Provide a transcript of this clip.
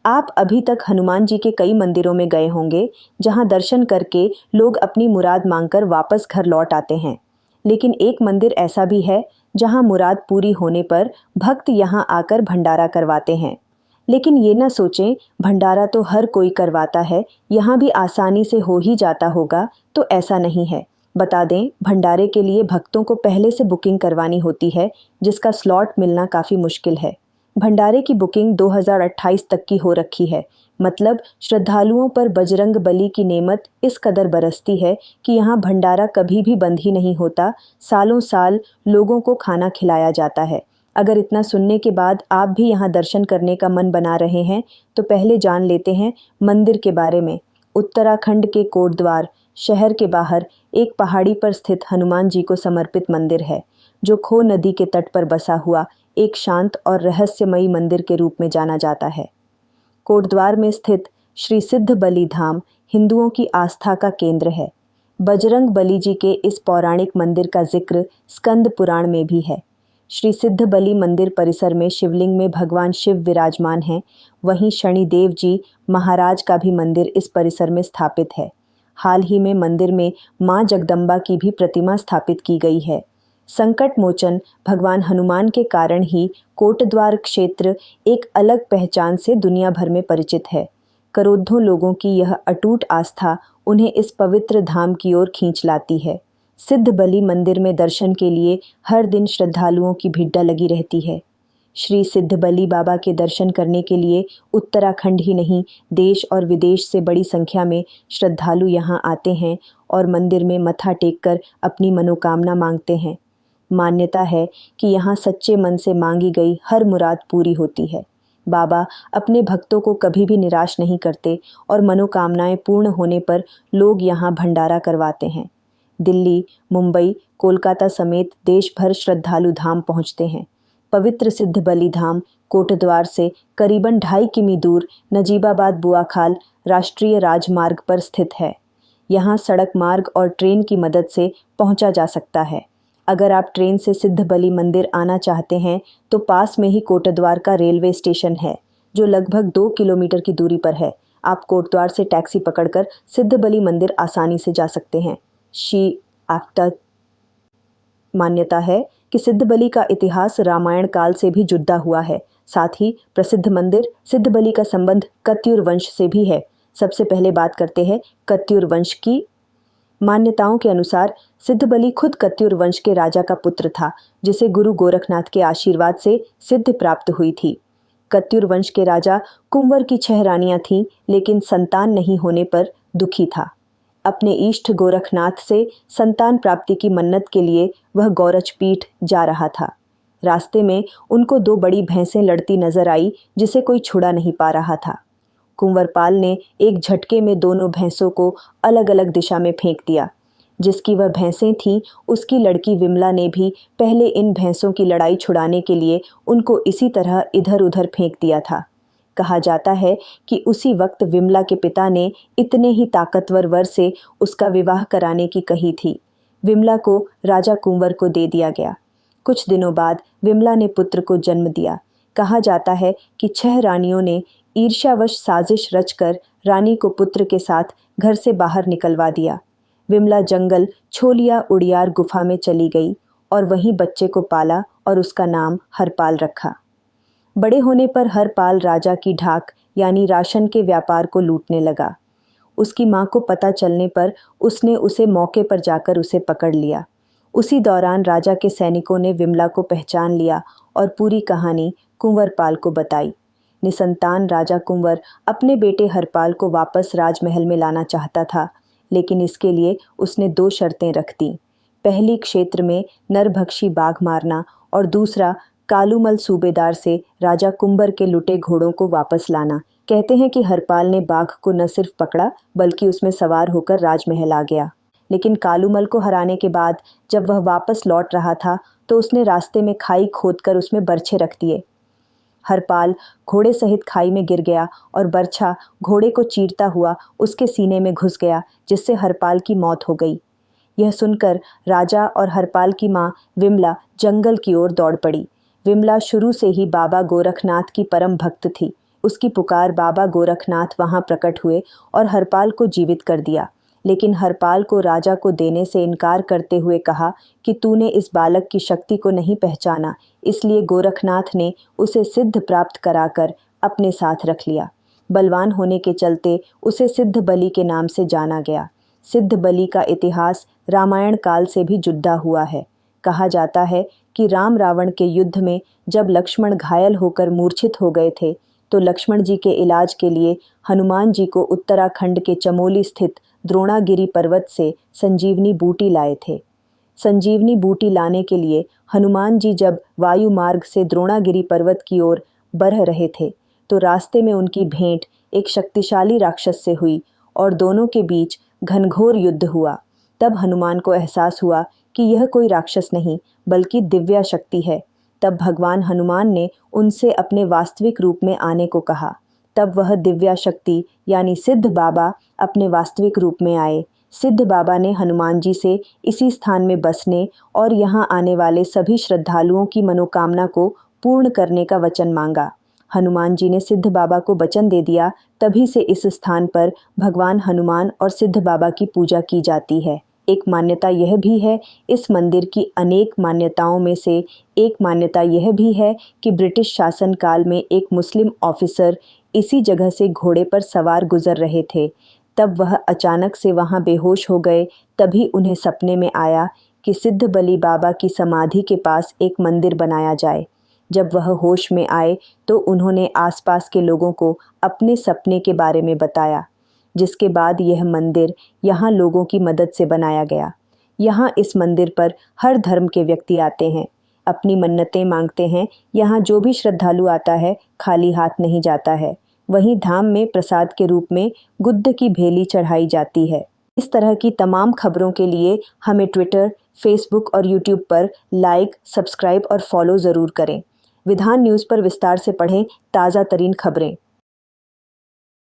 आप अभी तक हनुमान जी के कई मंदिरों में गए होंगे जहां दर्शन करके लोग अपनी मुराद मांगकर वापस घर लौट आते हैं। लेकिन एक मंदिर ऐसा भी है जहां मुराद पूरी होने पर भक्त यहां आकर भंडारा करवाते हैं। लेकिन ये ना सोचें भंडारा तो हर कोई करवाता है, यहाँ भी आसानी से हो ही जाता होगा, तो ऐसा नहीं है। बता दें, भंडारे के लिए भक्तों को पहले से बुकिंग करवानी होती है, जिसका स्लॉट मिलना काफ़ी मुश्किल है। भंडारे की बुकिंग 2028 तक की हो रखी है। मतलब श्रद्धालुओं पर बजरंग बली की नेमत इस कदर बरसती है कि यहाँ भंडारा कभी भी बंद ही नहीं होता। सालों साल लोगों को खाना खिलाया जाता है। अगर इतना सुनने के बाद आप भी यहाँ दर्शन करने का मन बना रहे हैं तो पहले जान लेते हैं मंदिर के बारे में। उत्तराखंड के कोटद्वार शहर के बाहर एक पहाड़ी पर स्थित हनुमान जी को समर्पित मंदिर है, जो खो नदी के तट पर बसा हुआ एक शांत और रहस्यमयी मंदिर के रूप में जाना जाता है। कोटद्वार में स्थित श्री सिद्ध बली धाम हिंदुओं की आस्था का केंद्र है। बजरंग बली जी के इस पौराणिक मंदिर का जिक्र स्कंद पुराण में भी है। श्री सिद्ध बली मंदिर परिसर में शिवलिंग में भगवान शिव विराजमान हैं। वहीं शनिदेव जी महाराज का भी मंदिर इस परिसर में स्थापित है। हाल ही में मंदिर में मां जगदम्बा की भी प्रतिमा स्थापित की गई है। संकट मोचन भगवान हनुमान के कारण ही कोटद्वार क्षेत्र एक अलग पहचान से दुनिया भर में परिचित है। करोड़ों लोगों की यह अटूट आस्था उन्हें इस पवित्र धाम की ओर खींच लाती है। सिद्ध बली मंदिर में दर्शन के लिए हर दिन श्रद्धालुओं की भीड़ लगी रहती है। श्री सिद्ध बली बाबा के दर्शन करने के लिए उत्तराखंड ही नहीं, देश और विदेश से बड़ी संख्या में श्रद्धालु यहाँ आते हैं और मंदिर में मत्था टेककर अपनी मनोकामना मांगते हैं। मान्यता है कि यहाँ सच्चे मन से मांगी गई हर मुराद पूरी होती है। बाबा अपने भक्तों को कभी भी निराश नहीं करते और मनोकामनाएं पूर्ण होने पर लोग यहाँ भंडारा करवाते हैं। दिल्ली, मुंबई, कोलकाता समेत देश भर श्रद्धालु धाम पहुँचते हैं। पवित्र सिद्ध बली धाम कोटद्वार से करीबन 2.5 किमी दूर नजीबाबाद बुआखाल राष्ट्रीय राजमार्ग पर स्थित है। यहाँ सड़क मार्ग और ट्रेन की मदद से पहुँचा जा सकता है। अगर आप ट्रेन से सिद्ध बली मंदिर आना चाहते हैं तो पास में ही कोटद्वार का रेलवे स्टेशन है, जो लगभग 2 किलोमीटर की दूरी पर है। आप कोटद्वार से टैक्सी पकड़कर सिद्ध बली मंदिर आसानी से जा सकते हैं। मान्यता है कि सिद्ध बली का इतिहास रामायण काल से भी जुड़ा हुआ है। साथ ही प्रसिद्ध मंदिर सिद्ध बली का संबंध कत्यूर वंश से भी है। सबसे पहले बात करते हैं कत्यूर वंश की। मान्यताओं के अनुसार सिद्ध बली खुद कत्यूर वंश के राजा का पुत्र था, जिसे गुरु गोरखनाथ के आशीर्वाद से सिद्धि प्राप्त हुई थी। कत्यूर वंश के राजा कुंवर की 6 रानियां थीं, लेकिन संतान नहीं होने पर दुखी था। अपने इष्ट गोरखनाथ से संतान प्राप्ति की मन्नत के लिए वह गौरच पीठ जा रहा था। रास्ते में उनको 2 बड़ी भैंसें लड़ती नजर आई, जिसे कोई छुड़ा नहीं पा रहा था। कुंवरपाल ने एक झटके में दोनों भैंसों को अलग अलग दिशा में फेंक दिया। जिसकी वह भैंसें थीं, उसकी लड़की विमला ने भी पहले इन भैंसों की लड़ाई छुड़ाने के लिए उनको इसी तरह इधर उधर फेंक दिया था। कहा जाता है कि उसी वक्त विमला के पिता ने इतने ही ताकतवर वर से उसका विवाह कराने की कही थी। विमला को राजा कुंवर को दे दिया गया। कुछ दिनों बाद विमला ने पुत्र को जन्म दिया। कहा जाता है कि 6 रानियों ने ईर्ष्यावश साजिश रचकर रानी को पुत्र के साथ घर से बाहर निकलवा दिया। विमला जंगल छोलिया उड़ियार गुफा में चली गई और वहीं बच्चे को पाला और उसका नाम हरपाल रखा। बड़े होने पर हरपाल राजा की ढाक यानी राशन के व्यापार को लूटने लगा। उसकी माँ को पता चलने पर उसने उसे मौके पर जाकर उसे पकड़ लिया। उसी दौरान राजा के सैनिकों ने विमला को पहचान लिया और पूरी कहानी कुंवरपाल को बताई। निसंतान राजा कुंवर अपने बेटे हरपाल को वापस राजमहल में लाना चाहता था, लेकिन इसके लिए उसने 2 शर्तें रख दी। पहली, क्षेत्र में नरभक्षी बाघ मारना, और दूसरा, कालूमल सूबेदार से राजा कुंवर के लुटे घोड़ों को वापस लाना। कहते हैं कि हरपाल ने बाघ को न सिर्फ पकड़ा बल्कि उसमें सवार होकर राजमहल आ गया। लेकिन कालूमल को हराने के बाद जब वह वापस लौट रहा था तो उसने रास्ते में खाई खोदकर उसमें बर्छे रख दिए। हरपाल घोड़े सहित खाई में गिर गया और बर्छा घोड़े को चीरता हुआ उसके सीने में घुस गया, जिससे हरपाल की मौत हो गई। यह सुनकर राजा और हरपाल की माँ विमला जंगल की ओर दौड़ पड़ी। विमला शुरू से ही बाबा गोरखनाथ की परम भक्त थी। उसकी पुकार बाबा गोरखनाथ वहां प्रकट हुए और हरपाल को जीवित कर दिया। लेकिन हरपाल को राजा को देने से इनकार करते हुए कहा कि तूने इस बालक की शक्ति को नहीं पहचाना, इसलिए गोरखनाथ ने उसे सिद्ध प्राप्त कराकर अपने साथ रख लिया। बलवान होने के चलते उसे सिद्ध बलि के नाम से जाना गया। सिद्ध बलि का इतिहास रामायण काल से भी जुड़ा हुआ है। कहा जाता है कि राम रावण के युद्ध में जब लक्ष्मण घायल होकर मूर्छित हो गए थे तो लक्ष्मण जी के इलाज के लिए हनुमान जी को उत्तराखंड के चमोली स्थित द्रोणागिरी पर्वत से संजीवनी बूटी लाए थे। संजीवनी बूटी लाने के लिए हनुमान जी जब वायु मार्ग से द्रोणागिरी पर्वत की ओर बढ़ रहे थे तो रास्ते में उनकी भेंट एक शक्तिशाली राक्षस से हुई और दोनों के बीच घनघोर युद्ध हुआ। तब हनुमान को एहसास हुआ कि यह कोई राक्षस नहीं बल्कि दिव्या शक्ति है। तब भगवान हनुमान ने उनसे अपने वास्तविक रूप में आने को कहा। तब वह दिव्या शक्ति यानी सिद्ध बाबा अपने वास्तविक रूप में आए। सिद्ध बाबा ने हनुमान जी से इसी स्थान में बसने और यहाँ आने वाले सभी श्रद्धालुओं की मनोकामना को पूर्ण करने का वचन मांगा। हनुमान जी ने सिद्ध बाबा को वचन दे दिया। तभी से इस स्थान पर भगवान हनुमान और सिद्ध बाबा की पूजा की जाती है। एक मान्यता यह भी है, इस मंदिर की अनेक मान्यताओं में से एक मान्यता यह भी है कि ब्रिटिश शासन काल में एक मुस्लिम ऑफिसर इसी जगह से घोड़े पर सवार गुजर रहे थे। तब वह अचानक से वहां बेहोश हो गए। तभी उन्हें सपने में आया कि सिद्ध बलि बाबा की समाधि के पास एक मंदिर बनाया जाए। जब वह होश में आए तो उन्होंने आसपास के लोगों को अपने सपने के बारे में बताया, जिसके बाद यह मंदिर यहाँ लोगों की मदद से बनाया गया। यहाँ इस मंदिर पर हर धर्म के व्यक्ति आते हैं, अपनी मन्नतें मांगते हैं। यहाँ जो भी श्रद्धालु आता है खाली हाथ नहीं जाता है। वहीं धाम में प्रसाद के रूप में गुद्द की भेली चढ़ाई जाती है। इस तरह की तमाम खबरों के लिए हमें ट्विटर, फेसबुक और यूट्यूब पर लाइक, सब्सक्राइब और फॉलो ज़रूर करें। विधान न्यूज़ पर विस्तार से पढ़ें ताज़ा तरीन खबरें।